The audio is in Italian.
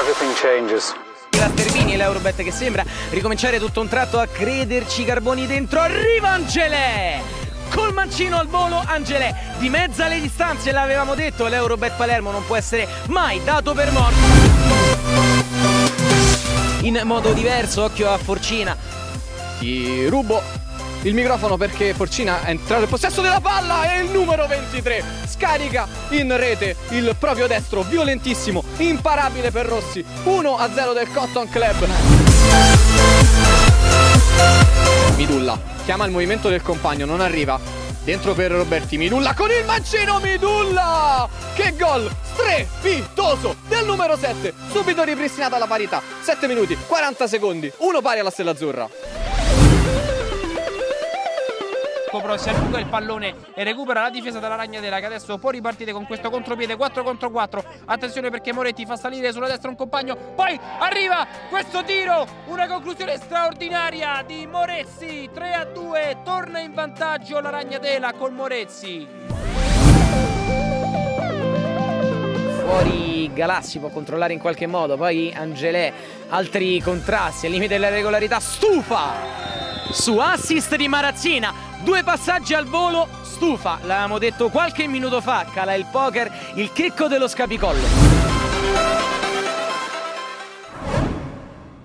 everything changes. La Stervini e l'Eurobet che sembra ricominciare tutto un tratto a crederci, Carboni dentro, arriva Angelè! Col mancino al volo Angelè, di mezza le distanze, l'avevamo detto, l'Eurobet Palermo non può essere mai dato per morto. In modo diverso, occhio a Forcina. Ti rubo il microfono perché Forcina è entrato in possesso della palla e il numero 23 scarica in rete il proprio destro, violentissimo, imparabile per Rossi. 1-0 del Cotton Club. Midulla chiama il movimento del compagno, non arriva. Dentro per Roberti, Midulla con il mancino, Midulla! Che gol strepitoso del numero 7, subito ripristinata la parità. 7 minuti, 40 secondi, 1 pari alla Stella Azzurra. Però si allunga il pallone e recupera la difesa della Ragnatela, che adesso può ripartire con questo contropiede 4 contro 4. Attenzione perché Moretti fa salire sulla destra un compagno, poi arriva questo tiro, una conclusione straordinaria di Morezzi. 3-2, torna in vantaggio la Ragnatela con Morezzi. Fuori Galassi può controllare in qualche modo, poi Angelè, altri contrasti al limite della regolarità, stufa su assist di Marazzina, 2 passaggi al volo, stufa, l'avevamo detto qualche minuto fa, cala il poker, il checco dello scapicollo.